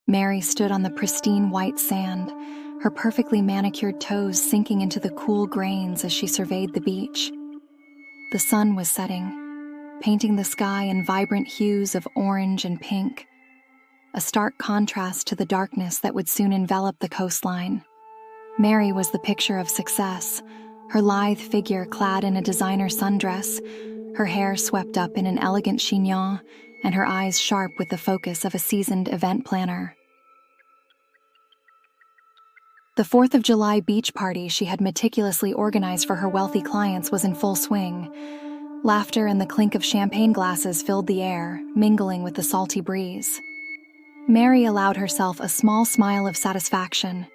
Mary stood on the pristine white sand, her perfectly manicured toes sinking into the cool grains as she surveyed the beach. The sun was setting, painting the sky in vibrant hues of orange and pink, a stark contrast to the darkness that would soon envelop the coastline. Mary was the picture of success, her lithe figure clad in a designer sundress, her hair swept up in an elegant chignon, and her eyes sharp with the focus of a seasoned event planner. The 4th of July beach party she had meticulously organized for her wealthy clients was in full swing. Laughter and the clink of champagne glasses filled the air, mingling with the salty breeze. Mary allowed herself a small smile of satisfaction.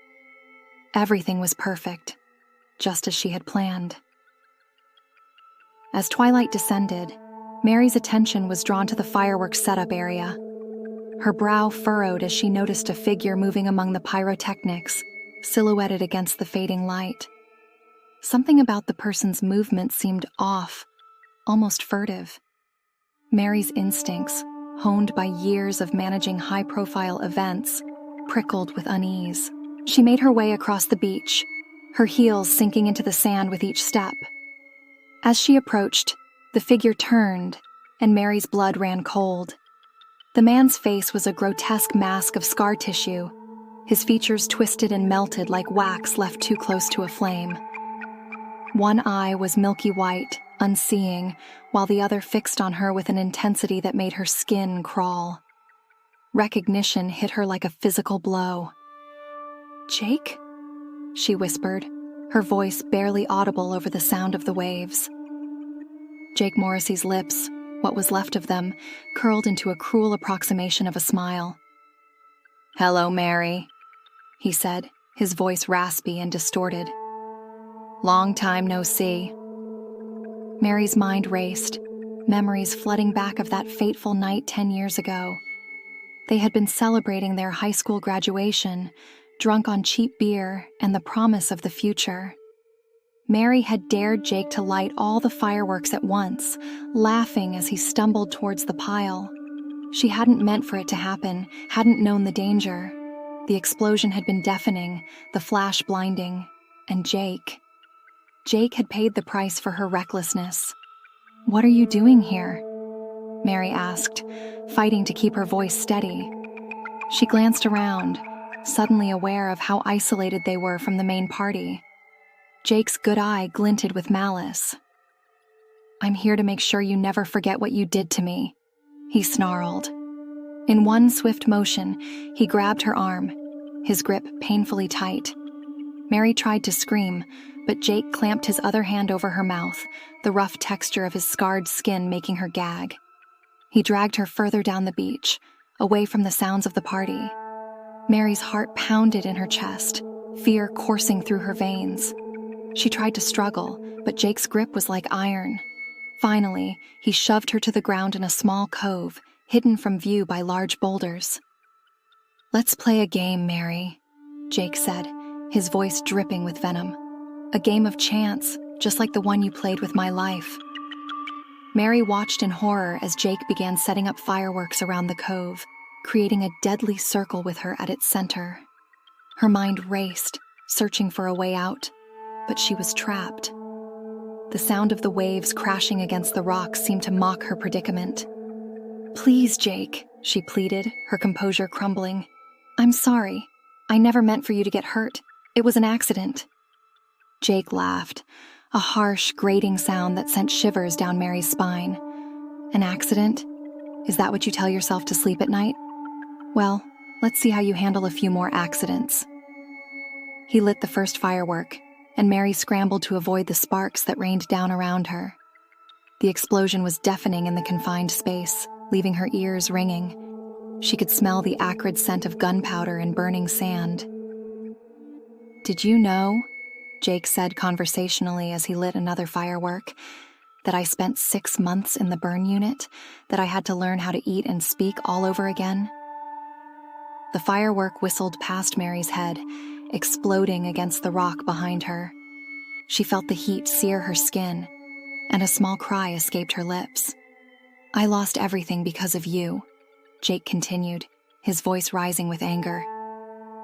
Everything was perfect, just as she had planned. As twilight descended, Mary's attention was drawn to the fireworks setup area. Her brow furrowed as she noticed a figure moving among the pyrotechnics, silhouetted against the fading light. Something about the person's movement seemed off, almost furtive. Mary's instincts, honed by years of managing high-profile events, prickled with unease. She made her way across the beach, her heels sinking into the sand with each step. As she approached, the figure turned, and Mary's blood ran cold. The man's face was a grotesque mask of scar tissue, his features twisted and melted like wax left too close to a flame. One eye was milky white, unseeing, while the other fixed on her with an intensity that made her skin crawl. Recognition hit her like a physical blow. "Jake?" she whispered, her voice barely audible over the sound of the waves. Jake Morrissey's lips, what was left of them, curled into a cruel approximation of a smile. "Hello, Mary," he said, his voice raspy and distorted. "Long time no see." Mary's mind raced, memories flooding back of that fateful night 10 years ago. They had been celebrating their high school graduation, drunk on cheap beer and the promise of the future. Mary had dared Jake to light all the fireworks at once, laughing as he stumbled towards the pile. She hadn't meant for it to happen, hadn't known the danger. The explosion had been deafening, the flash blinding, and Jake had paid the price for her recklessness. "What are you doing here?" Mary asked, fighting to keep her voice steady. She glanced around, suddenly aware of how isolated they were from the main party. Jake's good eye glinted with malice. "I'm here to make sure you never forget what you did to me," he snarled. In one swift motion, he grabbed her arm, his grip painfully tight. Mary tried to scream, but Jake clamped his other hand over her mouth, the rough texture of his scarred skin making her gag. He dragged her further down the beach, away from the sounds of the party. Mary's heart pounded in her chest, fear coursing through her veins. She tried to struggle, but Jake's grip was like iron. Finally, he shoved her to the ground in a small cove, hidden from view by large boulders. "Let's play a game, Mary," Jake said, his voice dripping with venom. "A game of chance, just like the one you played with my life." Mary watched in horror as Jake began setting up fireworks around the cove, creating a deadly circle with her at its center. Her mind raced, searching for a way out, but she was trapped. The sound of the waves crashing against the rocks seemed to mock her predicament. "Please, Jake," she pleaded, her composure crumbling. "I'm sorry. I never meant for you to get hurt. It was an accident." Jake laughed, a harsh, grating sound that sent shivers down Mary's spine. "An accident? Is that what you tell yourself to sleep at night? Well, let's see how you handle a few more accidents." He lit the first firework, and Mary scrambled to avoid the sparks that rained down around her. The explosion was deafening in the confined space, leaving her ears ringing. She could smell the acrid scent of gunpowder and burning sand. "Did you know," Jake said conversationally as he lit another firework, "that I spent 6 months in the burn unit, that I had to learn how to eat and speak all over again?" The firework whistled past Mary's head, exploding against the rock behind her. She felt the heat sear her skin, and a small cry escaped her lips. "I lost everything because of you," Jake continued, his voice rising with anger.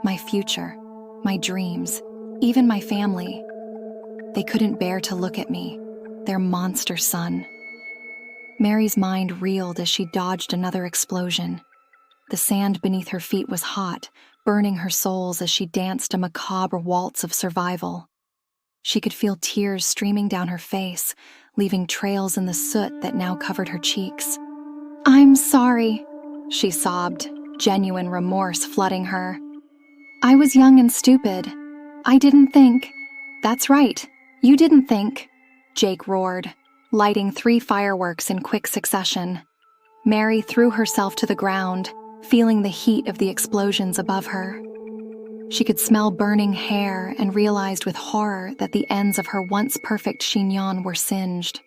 My future, my dreams, even my family. They couldn't bear to look at me, their monster son. Mary's mind reeled as she dodged another explosion. The sand beneath her feet was hot, burning her soles as she danced a macabre waltz of survival. She could feel tears streaming down her face, leaving trails in the soot that now covered her cheeks. "I'm sorry," she sobbed, genuine remorse flooding her. "I was young and stupid. I didn't think." "That's right, you didn't think," Jake roared, lighting 3 fireworks in quick succession. Mary threw herself to the ground, feeling the heat of the explosions above her. She could smell burning hair and realized with horror that the ends of her once perfect chignon were singed.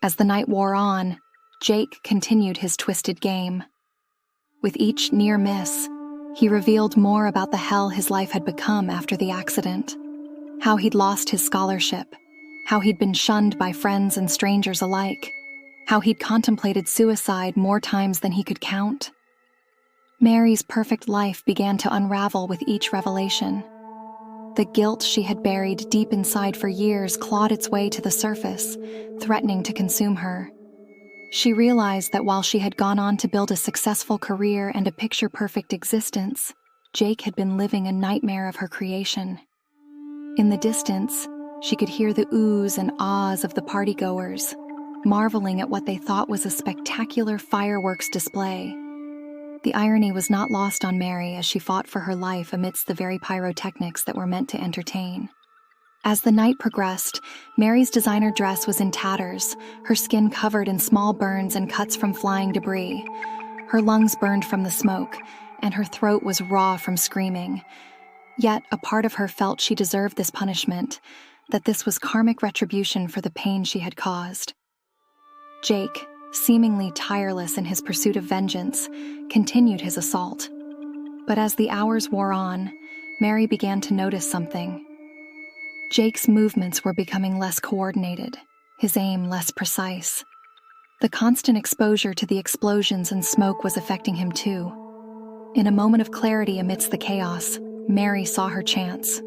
As the night wore on, Jake continued his twisted game. With each near miss, he revealed more about the hell his life had become after the accident. How he'd lost his scholarship, how he'd been shunned by friends and strangers alike, how he'd contemplated suicide more times than he could count. Mary's perfect life began to unravel with each revelation. The guilt she had buried deep inside for years clawed its way to the surface, threatening to consume her. She realized that while she had gone on to build a successful career and a picture-perfect existence, Jake had been living a nightmare of her creation. In the distance, she could hear the oohs and ahs of the partygoers, marveling at what they thought was a spectacular fireworks display. The irony was not lost on Mary as she fought for her life amidst the very pyrotechnics that were meant to entertain. As the night progressed, Mary's designer dress was in tatters, her skin covered in small burns and cuts from flying debris. Her lungs burned from the smoke, and her throat was raw from screaming. Yet a part of her felt she deserved this punishment, that this was karmic retribution for the pain she had caused. Jake, seemingly tireless in his pursuit of vengeance, continued his assault. But as the hours wore on, Mary began to notice something. Jake's movements were becoming less coordinated, his aim less precise. The constant exposure to the explosions and smoke was affecting him too. In a moment of clarity amidst the chaos, Mary saw her chance.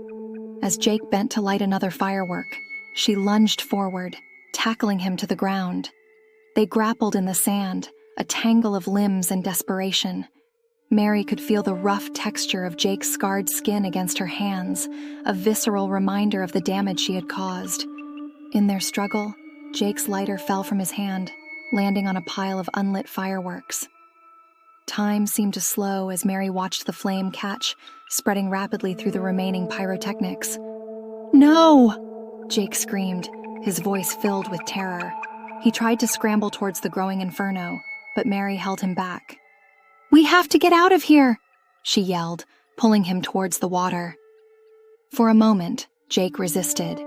As Jake bent to light another firework, she lunged forward, tackling him to the ground. They grappled in the sand, a tangle of limbs and desperation. Mary could feel the rough texture of Jake's scarred skin against her hands, a visceral reminder of the damage she had caused. In their struggle, Jake's lighter fell from his hand, landing on a pile of unlit fireworks. Time seemed to slow as Mary watched the flame catch, spreading rapidly through the remaining pyrotechnics. "No!" Jake screamed, his voice filled with terror. He tried to scramble towards the growing inferno, but Mary held him back. "We have to get out of here!" she yelled, pulling him towards the water. For a moment, Jake resisted,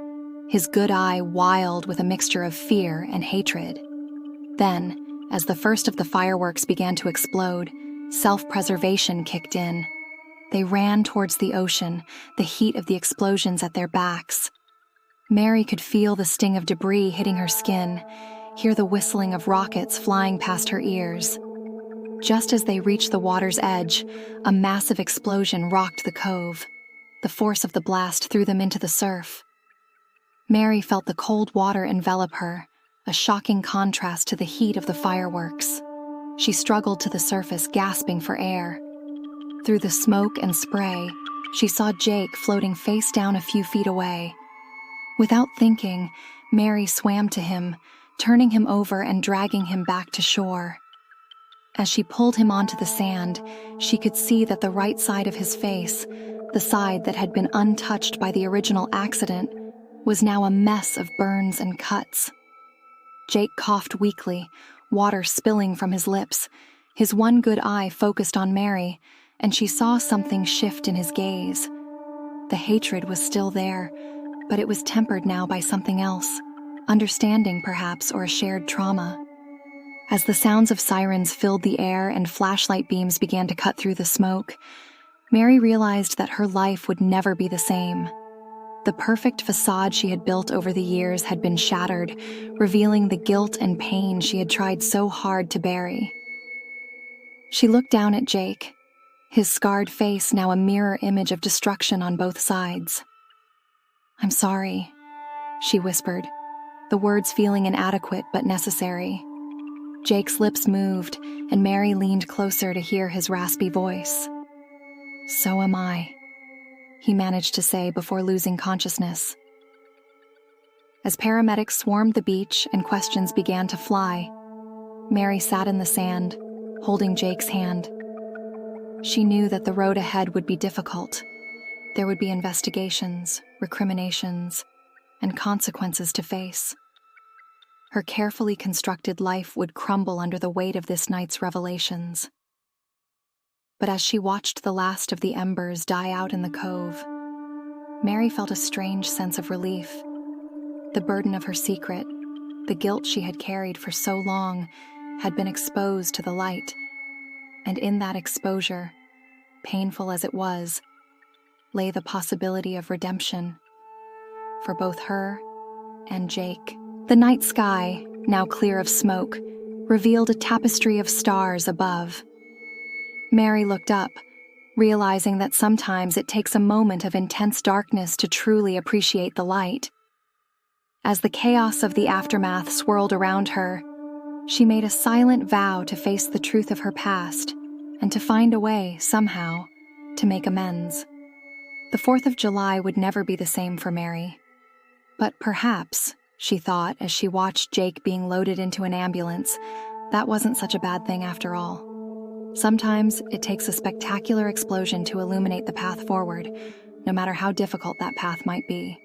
his good eye wild with a mixture of fear and hatred. Then, as the first of the fireworks began to explode, self-preservation kicked in. They ran towards the ocean, the heat of the explosions at their backs. Mary could feel the sting of debris hitting her skin, hear the whistling of rockets flying past her ears. Just as they reached the water's edge, a massive explosion rocked the cove. The force of the blast threw them into the surf. Mary felt the cold water envelop her, a shocking contrast to the heat of the fireworks. She struggled to the surface, gasping for air. Through the smoke and spray, she saw Jake floating face down a few feet away. Without thinking, Mary swam to him, turning him over and dragging him back to shore. As she pulled him onto the sand, she could see that the right side of his face, the side that had been untouched by the original accident, was now a mess of burns and cuts. Jake coughed weakly, water spilling from his lips. His one good eye focused on Mary, and she saw something shift in his gaze. The hatred was still there, but it was tempered now by something else, understanding perhaps, or a shared trauma. As the sounds of sirens filled the air and flashlight beams began to cut through the smoke, Mary realized that her life would never be the same. The perfect facade she had built over the years had been shattered, revealing the guilt and pain she had tried so hard to bury. She looked down at Jake, his scarred face now a mirror image of destruction on both sides. "I'm sorry," she whispered, the words feeling inadequate but necessary. Jake's lips moved, and Mary leaned closer to hear his raspy voice. "So am I," he managed to say before losing consciousness. As paramedics swarmed the beach and questions began to fly, Mary sat in the sand, holding Jake's hand. She knew that the road ahead would be difficult. There would be investigations, recriminations, and consequences to face. Her carefully constructed life would crumble under the weight of this night's revelations. But as she watched the last of the embers die out in the cove, Mary felt a strange sense of relief. The burden of her secret, the guilt she had carried for so long, had been exposed to the light. And in that exposure, painful as it was, lay the possibility of redemption for both her and Jake. The night sky, now clear of smoke, revealed a tapestry of stars above. Mary looked up, realizing that sometimes it takes a moment of intense darkness to truly appreciate the light. As the chaos of the aftermath swirled around her, she made a silent vow to face the truth of her past and to find a way, somehow, to make amends. The 4th of July would never be the same for Mary. But perhaps, she thought as she watched Jake being loaded into an ambulance, that wasn't such a bad thing after all. Sometimes it takes a spectacular explosion to illuminate the path forward, no matter how difficult that path might be.